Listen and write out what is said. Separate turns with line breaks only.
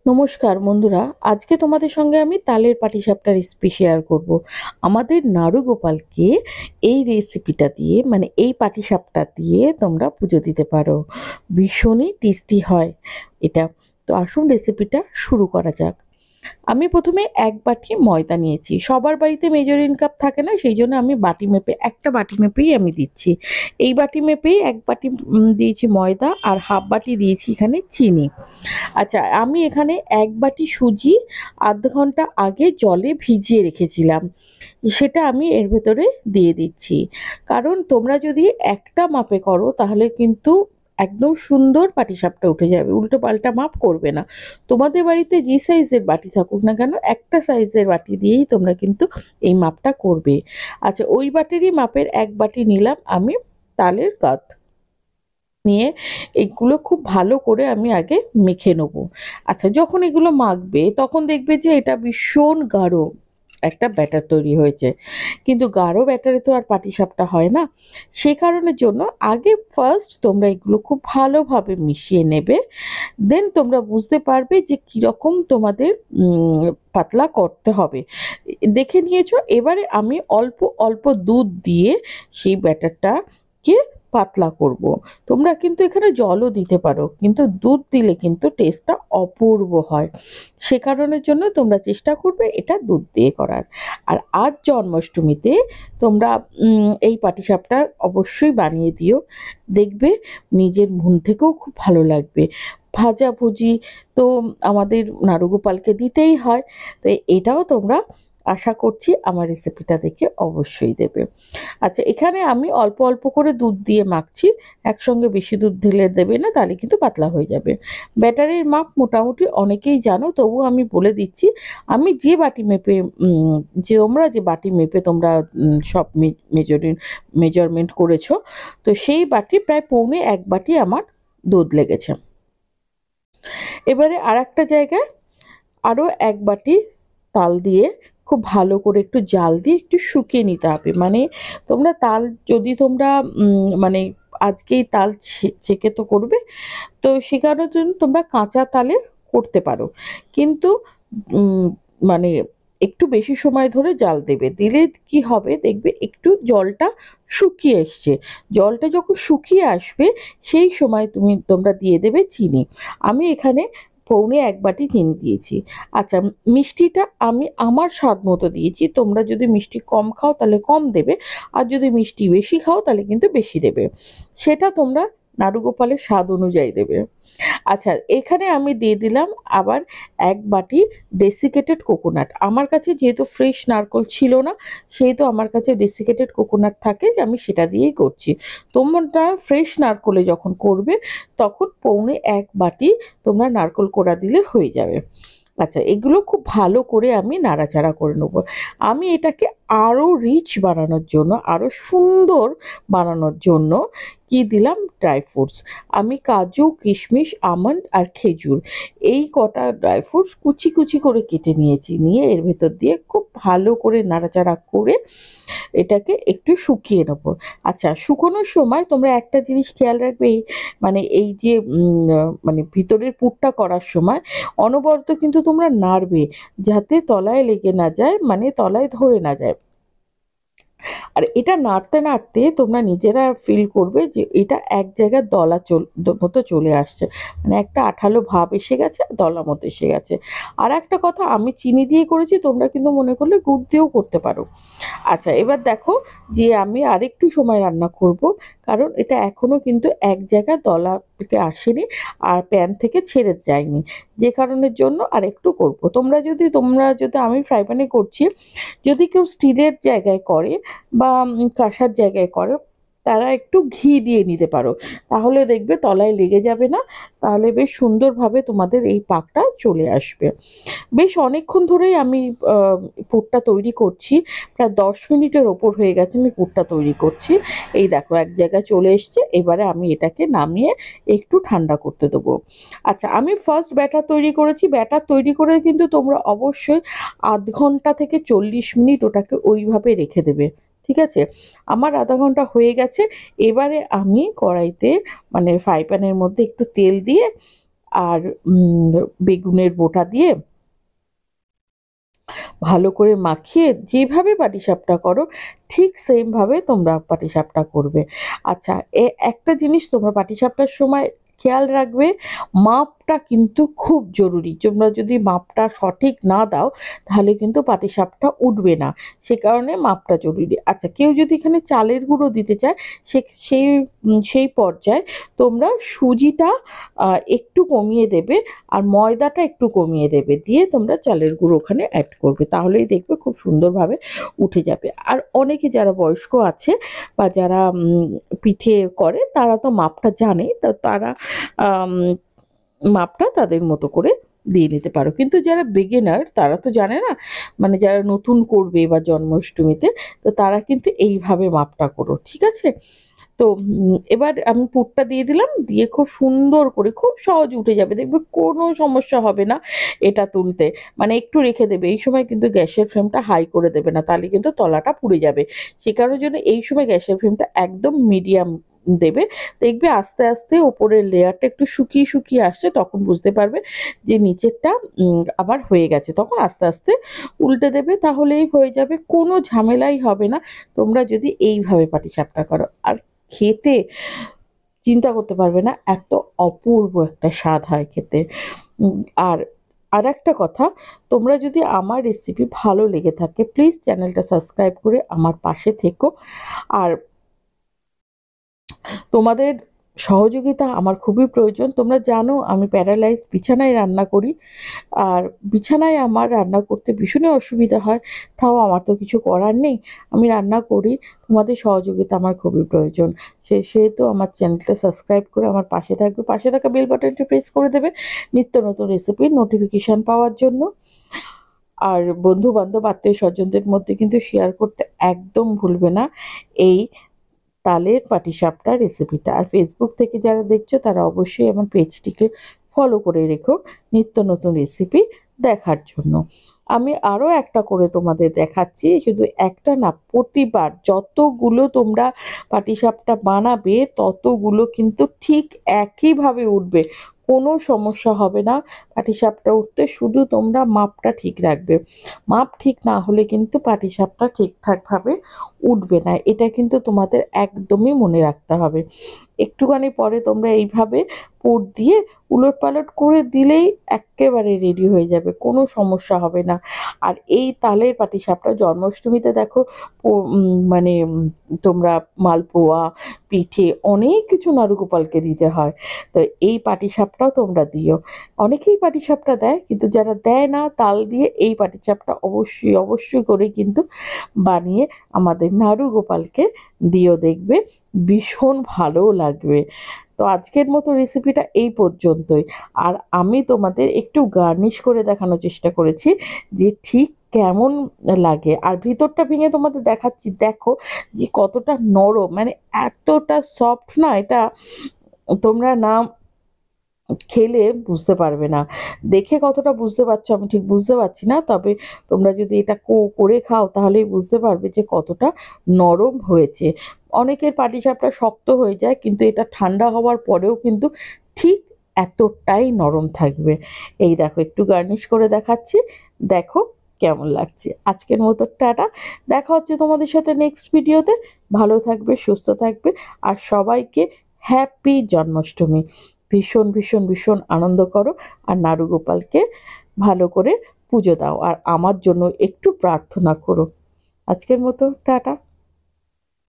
নমস্কার বন্ধুরা, আজকে তোমাদের সঙ্গে আমি তালের পাটিসাপটা রেসিপি শেয়ার করব। আমাদের নাড়ু গোপালকে এই রেসিপিটা দিয়ে মানে এই পাটিসাপটা দিয়ে তোমরা পুজো দিতে পারো। ভীষণই টেস্টি হয় এটা। তো আসুন রেসিপিটা শুরু করা যাক। আমি প্রথমে ১ বাটি ময়দা নিয়েছি। সবার বাড়িতে মেজারিং কাপ থাকে না, সেই জন্য আমি বাটি মেপে একটা বাটি মেপেই আমি দিচ্ছি। এই বাটি মেপেই ১ বাটি দিয়েছি ময়দা আর হাফ বাটি দিয়েছি এখানে চিনি। আচ্ছা, আমি এখানে ১ বাটি সুজি আধ ঘন্টা আগে জলে ভিজিয়ে রেখেছিলাম। সেটা আমি এর ভেতরে দিয়ে দিচ্ছি। কারণ তোমরা যদি একটা মাপে করো তাহলে কিন্তু একদম সুন্দর পাটিসাপটা উঠে যাবে। উল্টো পাল্টা মাপ করবে না। তোমাদের বাড়িতে যে সাইজের বাটি থাকুক না কেন, একটা সাইজের বাটি দিয়েই তোমরা কিন্তু এই মাপটা করবে। আচ্ছা, ওই বাটিরই মাপের ১ বাটি নিলাম আমি তালের কাঠ। নিয়ে এগুলো খুব ভালো করে আমি আগে মেখে নেবো। আচ্ছা, যখন এগুলো মাখবে তখন দেখবে যে এটা ভীষণ গাঢ় একটা ব্যাটার তৈরি হয়েছে। কিন্তু গাঢ় ব্যাটারে তো আর পাটিসাপটা হয় না। সে কারণের জন্য আগে ফার্স্ট তোমরা এগুলো খুব ভালোভাবে মিশিয়ে নেবে। দেন তোমরা বুঝতে পারবে যে কীরকম তোমাদের পাতলা করতে হবে। দেখে নিয়েছো? এবারে আমি অল্প অল্প দুধ দিয়ে সেই ব্যাটারটাকে পাতলা করব। তোমরা কিন্তু এখানে জলও দিতে পারো, কিন্তু দুধ দিলে কিন্তু টেস্টটা অপূর্ব হয়। সে কারণের জন্য তোমরা চেষ্টা করবে এটা দুধ দিয়ে করার। আর আজ জন্মাষ্টমীতে তোমরা এই পাটিসাপটা অবশ্যই বানিয়ে দিও। দেখবে নিজের মন থেকেও খুব ভালো লাগবে। ভাজাভুজি তো আমাদের নাড়ুগোপালকে দিতেই হয়। তো এটাও তোমরা আশা করছি আমার রেসিপিটা দেখে অবশ্যই দেবে। আচ্ছা, এখানে আমি অল্প অল্প করে দুধ দিয়ে মাখছি। একসঙ্গে বেশি দুধ ঢেলে দেবে না, তাহলে কিন্তু পাতলা হয়ে যাবে। ব্যাটারের মাপ মোটামুটি অনেকেই জানো, তবুও আমি বলে দিচ্ছি। আমি যে বাটি মেপে তোমরা যে বাটি মেপে তোমরা সব মেজারমেন্ট করেছো, তো সেই বাটি প্রায় পৌনে ১ বাটি আমার দুধ লেগেছে। এবারে আরেকটা জায়গায় আরও ১ বাটি তাল দিয়ে খুব ভালো করে একটু জাল দিয়ে একটু শুকিয়ে নিতে হবে। মানে তোমরা তাল যদি তোমরা মানে আজকেই তাল ছেঁকে তো করবে, তো সে কারণের জন্য তোমরা কাঁচা তালে করতে পারো। কিন্তু উম মানে একটু বেশি সময় ধরে জাল দেবে। দিলে কি হবে দেখবে একটু জলটা শুকিয়ে এসছে। জলটা যখন শুকিয়ে আসবে সেই সময় তোমরা দিয়ে দেবে চিনি। আমি এখানে পৌনে ১ বাটি চিনি দিয়েছি। আচ্ছা, মিষ্টিটা আমি আমার স্বাদ মতো দিয়েছি। তোমরা যদি মিষ্টি কম খাও তাহলে কম দেবে। আর যদি মিষ্টি বেশি খাও তাহলে কিন্তু বেশি দেবে। সেটা তোমরা নাড়ুগোপালের স্বাদ অনুযায়ী দেবে। আচ্ছা, এখানে আমি দিয়ে দিলাম আবার ১ বাটি ডেসিকেটেড কোকোনাট। আমার কাছে যেহেতু ফ্রেশ নারকোল ছিল না, সেহেতু আমার কাছে ডেসিকেটেড কোকোনাট থাকে, আমি সেটা দিয়েই করছি। তোমরা ফ্রেশ নারকোলে যখন করবে তখন পৌনে ১ বাটি তোমরা নারকোল কোড়া দিলে হয়ে যাবে। আচ্ছা, এগুলো খুব ভালো করে আমি নাড়াচাড়া করে নেবো। আমি এটাকে আরও রিচ বানানোর জন্য, আরও সুন্দর বানানোর জন্য কি দিলাম? Dry fruits. আমি কাজু, কিশমিশ, আমন্ড আর খেজুর এই কটা ড্রাই ফ্রুটস কুচি কুচি করে কেটে নিয়েছি। নিয়ে এর ভেতর দিয়ে খুব ভালো করে নাড়াচাড়া করে এটাকে একটু শুকিয়ে নেবো। আচ্ছা, শুকোনোর সময় তোমরা একটা জিনিস খেয়াল রাখবে, মানে এই যে মানে ভিতরের পুরটা করার সময় অনবরত কিন্তু তোমরা নাড়বে, যাতে তলায় লেগে না যায়, মানে তলায় ধরে না যায়। আর এটা নাড়তে নাড়তে তোমরা নিজেরা ফিল করবে যে এটা এক জায়গায় মতো চলে আসছে। মানে একটা আঠালো ভাব এসে গেছে, দলা মতো এসে গেছে। আর একটা কথা, আমি চিনি দিয়ে করেছি, তোমরা কিন্তু মনে করলে গুড় দিয়েও করতে পারো। আচ্ছা, এবার দেখো যে আমি আরেকটু সময় রান্না করব, কারণ এটা এখনো কিন্তু এক জায়গায় দলা থেকে আসেনি আর প্যান থেকে ছেড়ে যায়নি। যে কারণের জন্য আরেকটু করব। তোমরা যদি আমি ফ্রাই প্যানে করছি, যদি কেউ স্টিলের জায়গায় করে বা কাঁসার জায়গায় করো, তারা একটু ঘি দিয়ে নিতে পারো। তাহলে দেখবে তলায় লেগে যাবে না। তাহলে বেশ সুন্দরভাবে তোমাদের এই পাকটা চলে আসবে। বেশ অনেকক্ষণ ধরেই আমি আ পুরটা তৈরি করছি। প্রায় ১০ মিনিটের ওপর হয়ে গেছে আমি পুরটা তৈরি করছি। এই দেখো এক জায়গায় চলে এসছে। এবারে আমি এটাকে নামিয়ে একটু ঠান্ডা করতে দেবো। আচ্ছা, আমি ফার্স্ট ব্যাটার তৈরি করেছি। ব্যাটার তৈরি করে কিন্তু তোমরা অবশ্যই ০.৫ ঘন্টা থেকে ৪০ মিনিট ওটাকে ওইভাবে রেখে দেবে। ঠিক আছে? আমার ০.৫ ঘন্টা হয়ে গেছে। এবারে আমি কড়াইতে মানে ফ্রাই প্যানের মধ্যে একটু তেল দিয়ে আর বেগুনের বোটা দিয়ে ভালো করে মাখিয়ে যেভাবে পাটিসাপটা করো ঠিক সেম ভাবে তোমরা পাটিসাপটা করবে। আচ্ছা, একটা জিনিস তোমরা পাটিসাপটার সময় খেয়াল রাখবে, মাপটা কিন্তু খুব জরুরি। তোমরা যদি মাপটা সঠিক না দাও তাহলে কিন্তু পাটিসাপটা উঠবে না, সে কারণে মাপটা জরুরি। আচ্ছা, কেউ যদি এখানে চালের গুঁড়ো দিতে চায় সেই সেই পর্যায়ে তোমরা সুজিটা একটু কমিয়ে দেবে আর ময়দাটা একটু কমিয়ে দেবে, দিয়ে তোমরা চালের গুঁড়ো ওখানে অ্যাড করবে, তাহলেই দেখবে খুব সুন্দরভাবে উঠে যাবে। আর অনেকে যারা বয়স্ক আছে বা যারা পিঠে করে তারা তো মাপটা জানে, তো তারা মাপটা তাদের মতো করে দিয়ে নিতে পারো। কিন্তু যারা বিগিনার তারা তো জানে না, মানে যারা নতুন করবে বা জন্মাষ্টমীতে, তো তারা কিন্তু এইভাবে মাপটা করো, ঠিক আছে? তো এবার আমি পুরটা দিয়ে দিলাম, দিয়ে খুব সুন্দর করে খুব সহজে উঠে যাবে, দেখবে কোনো সমস্যা হবে না এটা তুলতে। মানে একটু রেখে দেবে, এই সময় কিন্তু গ্যাসের ফ্লেমটা হাই করে দেবে না, তাহলে কিন্তু তলাটা পুড়ে যাবে। সে কারণের জন্য এই সময় গ্যাসের ফ্লেমটা একদম মিডিয়াম দেবে। দেখবে আস্তে আস্তে ওপরের লেয়ারটা একটু শুকিয়ে শুকিয়ে আসছে, তখন বুঝতে পারবে যে নিচেরটা আবার হয়ে গেছে, তখন আস্তে আস্তে উল্টে দেবে, তাহলেই হয়ে যাবে, কোনো ঝামেলাই হবে না তোমরা যদি এইভাবে পাটিসাপটা করো। আর খেতে চিন্তা করতে পারবে না, এত অপূর্ব একটা স্বাদ হয় খেতে। উম, আর আর একটা কথা, তোমরা যদি আমার রেসিপি ভালো লেগে থাকে প্লিজ চ্যানেলটা সাবস্ক্রাইব করে আমার পাশে থেকো। আর তোমাদের সহযোগিতা আমার খুবই প্রয়োজন। তোমরা জানো আমি প্যারালাইজড, বিছানায় রান্না করি, আর বিছানায় আমার রান্না করতে ভীষণই অসুবিধা হয়, তাও আমার তো কিছু করার নেই, আমি রান্না করি। তোমাদের সহযোগিতা আমার খুবই প্রয়োজন। সেহেতু আমার চ্যানেলটা সাবস্ক্রাইব করে আমার পাশে থাকবে, পাশে থাকা বেল বাটনটি প্রেস করে দেবে নিত্য নতুন রেসিপির নোটিফিকেশান পাওয়ার জন্য। আর বন্ধু বান্ধব আত্মীয় স্বজনদের মধ্যে কিন্তু শেয়ার করতে একদম ভুলবে না এই তালের পাটিসাপটা রেসিপিটা। আর ফেসবুক থেকে যারা দেখছো তারা অবশ্যই আমার পেজটিকে ফলো করে রেখো নিত্য নতুন রেসিপি দেখার জন্য। আমি আরও একটা করে তোমাদের দেখাচ্ছি, শুধু একটা না, প্রতিবার যতগুলো তোমরা পাটিসাপটা বানাবে ততগুলো কিন্তু ঠিক একইভাবে উঠবে, কোনো সমস্যা হবে না পাটিসাপটা উঠতে। শুধু তোমরা মাপটা ঠিক রাখবে, মাপ ঠিক না হলে কিন্তু পাটিসাপটা ঠিকঠাকভাবে উঠবে না, এটা কিন্তু তোমাদের একদমই মনে রাখতে হবে। একটুখানি পরে তোমরা এইভাবে পুর দিয়ে উলটপালট করে দিলেই এক্কেবারে রেডি হয়ে যাবে, কোনো সমস্যা হবে না। আর এই তালের পাটিসাপটা জন্মাষ্টমীতে দেখো মানে তোমরা মালপোয়া, পিঠে, অনেক কিছু নাড়ুগোপালকে দিতে হয়, তো এই পাটিসাপটাও তোমরা দিও। অনেকেই পাটিসাপটা দেয়, কিন্তু যারা দেয় না তাল দিয়ে এই পাটিসাপটা অবশ্যই অবশ্যই করে কিন্তু বানিয়ে আমাদের নাড়ুগোপালকে দিও, দেখবে ভীষণ ভালোও লাগবে। তো আজকের মতো রেসিপিটা এই পর্যন্তই। আর আমি তোমাদের একটু গার্নিশ করে দেখানোর চেষ্টা করেছি যে ঠিক কেমন লাগে, আর ভিতরটা ভেঙে তোমাদের দেখাচ্ছি, দেখো যে কতটা নরম, মানে এতটা সফট না এটা, তোমরা না খেলে বুঝতে পারবে না। দেখে কতটা বুঝতে পারছো আমি ঠিক বুঝতে পারছি না, তবে তোমরা যদি এটা করে খাও তাহলেই বুঝতে পারবে যে কতটা নরম হয়েছে। অনেকের পাটিসাপটা শক্ত হয়ে যায়, কিন্তু এটা ঠান্ডা হওয়ার পরেও কিন্তু ঠিক এতটাই নরম থাকবে। এই দেখো একটু গার্নিশ করে দেখাচ্ছি, দেখো কেমন লাগছে। আজকের মতো টাটা, দেখা হচ্ছে তোমাদের সাথে নেক্সট ভিডিওতে। ভালো থাকবে, সুস্থ থাকবে, আর সবাইকে হ্যাপি জন্মাষ্টমী। ভীষণ ভীষণ ভীষণ আনন্দ করো, আর নাড়ুগোপালকে ভালো করে পুজো দাও, আর আমার জন্য একটু প্রার্থনা করো। আজকের মতো টাটা।